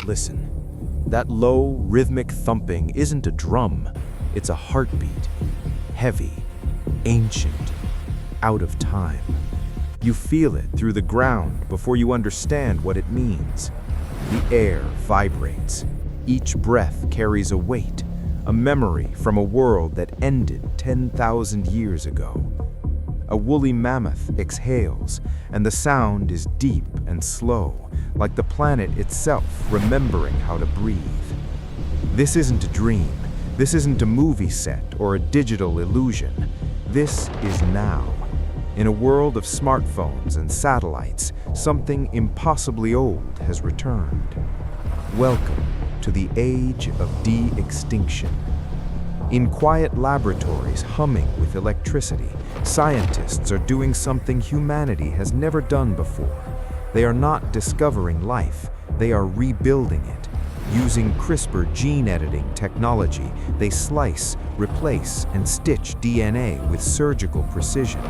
Listen, that low, rhythmic thumping isn't a drum, it's a heartbeat. Heavy, ancient, out of time. You feel it through the ground before you understand what it means. The air vibrates. Each breath carries a weight, a memory from a world that ended 10,000 years ago. A woolly mammoth exhales, and the sound is deep and slow, like the planet itself remembering how to breathe. This isn't a dream. This isn't a movie set or a digital illusion. This is now. In a world of smartphones and satellites, something impossibly old has returned. Welcome to the age of de-extinction. In quiet laboratories humming with electricity, scientists are doing something humanity has never done before. They are not discovering life, they are rebuilding it. Using CRISPR gene editing technology, they slice, replace, and stitch DNA with surgical precision.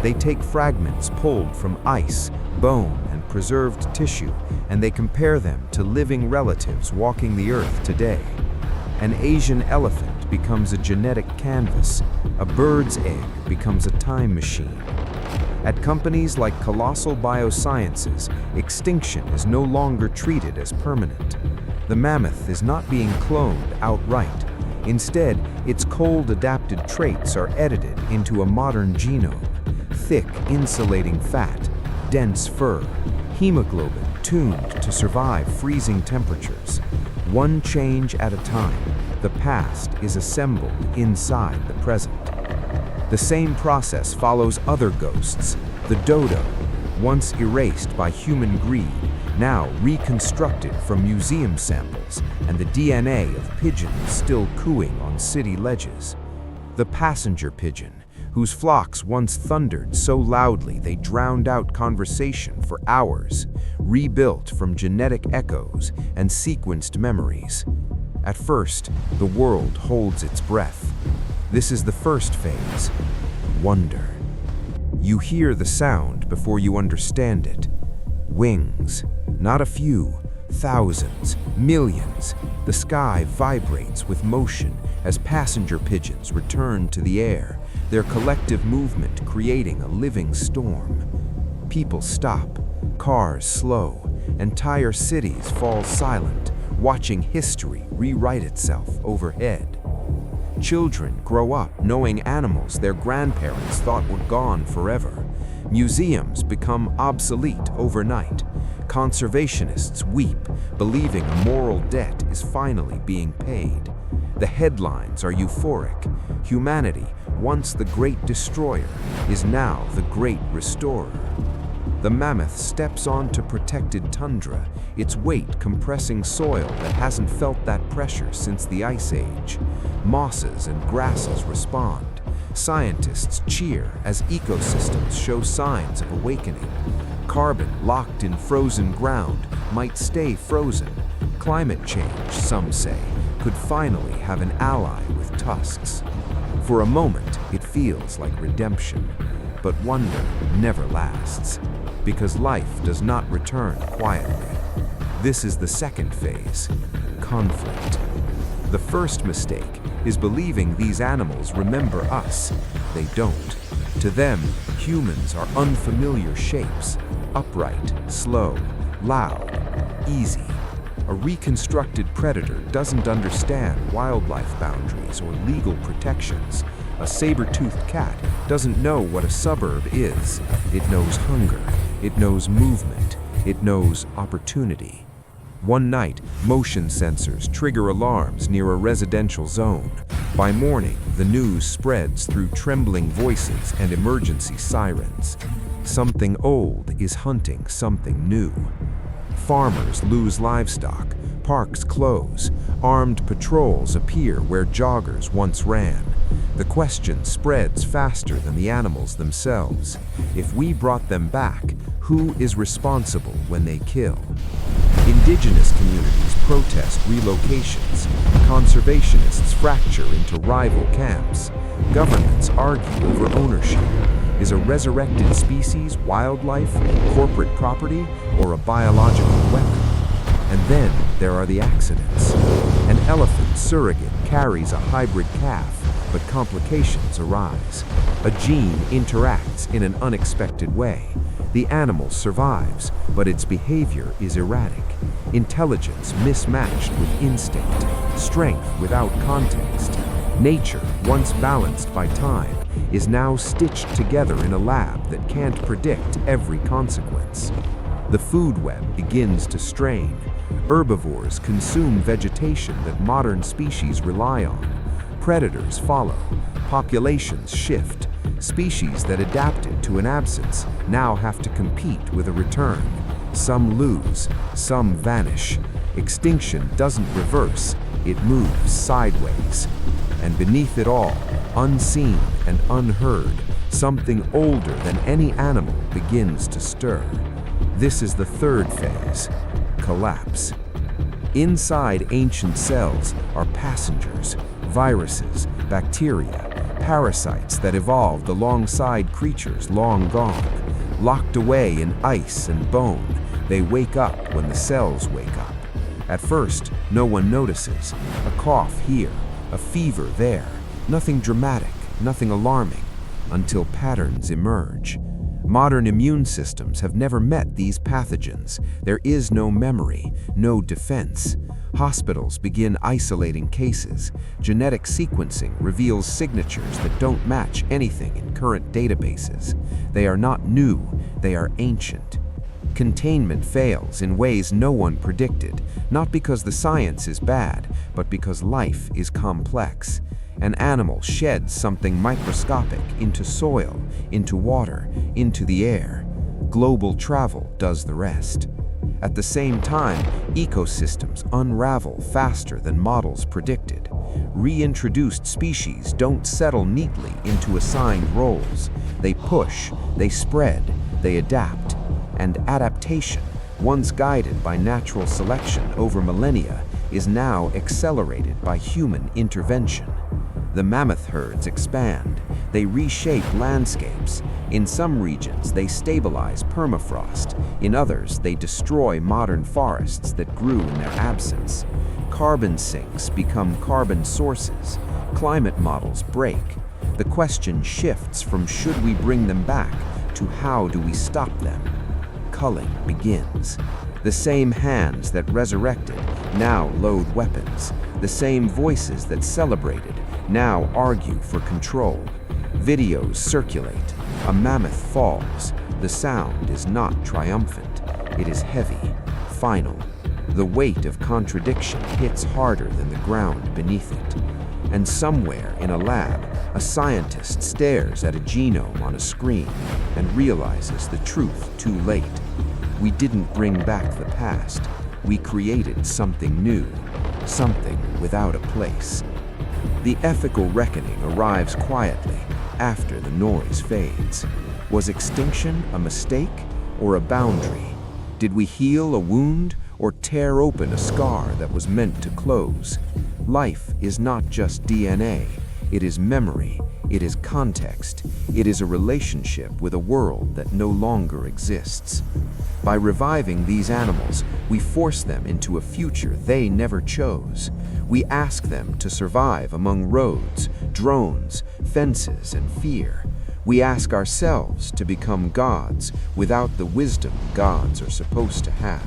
They take fragments pulled from ice, bone, and preserved tissue, and they compare them to living relatives walking the earth today. An Asian elephant becomes a genetic canvas. A bird's egg becomes a time machine. At companies like Colossal Biosciences, extinction is no longer treated as permanent. The mammoth is not being cloned outright. Instead, its cold-adapted traits are edited into a modern genome. Thick, insulating fat, dense fur, hemoglobin tuned to survive freezing temperatures. One change at a time, the past is assembled inside the present. The same process follows other ghosts. The dodo, once erased by human greed, now reconstructed from museum samples, and the DNA of pigeons still cooing on city ledges. The passenger pigeon, whose flocks once thundered so loudly they drowned out conversation for hours, rebuilt from genetic echoes and sequenced memories. At first, the world holds its breath. This is the first phase, wonder. You hear the sound before you understand it. Wings, not a few, thousands, millions. The sky vibrates with motion as passenger pigeons return to the air, their collective movement creating a living storm. People stop, cars slow, entire cities fall silent, watching history rewrite itself overhead. Children grow up knowing animals their grandparents thought were gone forever. Museums become obsolete overnight. Conservationists weep, believing a moral debt is finally being paid. The headlines are euphoric. Humanity, once the great destroyer, is now the great restorer. The mammoth steps onto protected tundra, its weight compressing soil that hasn't felt that pressure since the Ice Age. Mosses and grasses respond. Scientists cheer as ecosystems show signs of awakening. Carbon locked in frozen ground might stay frozen. Climate change, some say, could finally have an ally with tusks. For a moment, it feels like redemption, but wonder never lasts, because life does not return quietly. This is the second phase, conflict. The first mistake is believing these animals remember us. They don't. To them, humans are unfamiliar shapes, upright, slow, loud, easy. A reconstructed predator doesn't understand wildlife boundaries or legal protections. A sabre-toothed cat doesn't know what a suburb is. It knows hunger, it knows movement, it knows opportunity. One night, motion sensors trigger alarms near a residential zone. By morning, the news spreads through trembling voices and emergency sirens. Something old is hunting something new. Farmers lose livestock, parks close, armed patrols appear where joggers once ran. The question spreads faster than the animals themselves. If we brought them back, who is responsible when they kill? Indigenous communities protest relocations. Conservationists fracture into rival camps. Governments argue over ownership. Is a resurrected species wildlife, corporate property, or a biological weapon? And then there are the accidents. An elephant surrogate carries a hybrid calf, but complications arise. A gene interacts in an unexpected way. The animal survives, but its behavior is erratic. Intelligence mismatched with instinct, strength without context. Nature, once balanced by time, is now stitched together in a lab that can't predict every consequence. The food web begins to strain. Herbivores consume vegetation that modern species rely on. Predators follow. Populations shift. Species that adapted to an absence now have to compete with a return. Some lose, some vanish. Extinction doesn't reverse, it moves sideways. And beneath it all, unseen and unheard, something older than any animal begins to stir. This is the third phase, collapse. Inside ancient cells are passengers, viruses, bacteria, parasites that evolved alongside creatures long gone. Locked away in ice and bone, they wake up when the cells wake up. At first, no one notices. A cough here, a fever there. Nothing dramatic, nothing alarming, until patterns emerge. Modern immune systems have never met these pathogens. There is no memory, no defense. Hospitals begin isolating cases. Genetic sequencing reveals signatures that don't match anything in current databases. They are not new, they are ancient. Containment fails in ways no one predicted, not because the science is bad, but because life is complex. An animal sheds something microscopic into soil, into water, into the air. Global travel does the rest. At the same time, ecosystems unravel faster than models predicted. Reintroduced species don't settle neatly into assigned roles. They push, they spread, they adapt. And adaptation, once guided by natural selection over millennia, is now accelerated by human intervention. The mammoth herds expand. They reshape landscapes. In some regions, they stabilize permafrost. In others, they destroy modern forests that grew in their absence. Carbon sinks become carbon sources. Climate models break. The question shifts from should we bring them back to how do we stop them? Culling begins. The same hands that resurrected now load weapons. The same voices that celebrated now argue for control. Videos circulate. A mammoth falls. The sound is not triumphant. It is heavy, final. The weight of contradiction hits harder than the ground beneath it. And somewhere in a lab, a scientist stares at a genome on a screen and realizes the truth too late. We didn't bring back the past. We created something new, something without a place. The ethical reckoning arrives quietly after the noise fades. Was extinction a mistake or a boundary? Did we heal a wound or tear open a scar that was meant to close? Life is not just DNA. It is memory. It is context. It is a relationship with a world that no longer exists. By reviving these animals, we force them into a future they never chose. We ask them to survive among roads, drones, fences, and fear. We ask ourselves to become gods without the wisdom gods are supposed to have.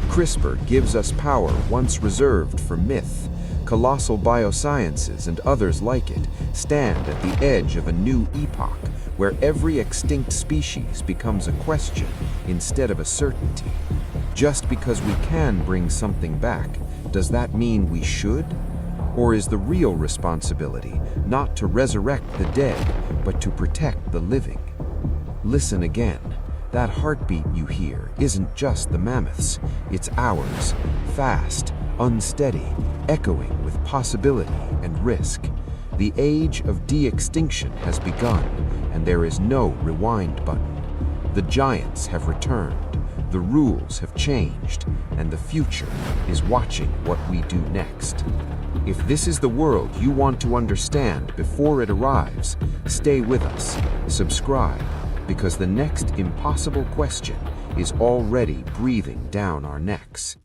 CRISPR gives us power once reserved for myth. Colossal biosciences and others like it stand at the edge of a new epoch where every extinct species becomes a question instead of a certainty. Just because we can bring something back, does that mean we should? Or is the real responsibility not to resurrect the dead, but to protect the living? Listen again. That heartbeat you hear isn't just the mammoths, it's ours, fast, unsteady, echoing with possibility and risk. The age of de-extinction has begun, and there is no rewind button. The giants have returned, the rules have changed, and the future is watching what we do next. If this is the world you want to understand before it arrives, stay with us, subscribe, because the next impossible question is already breathing down our necks.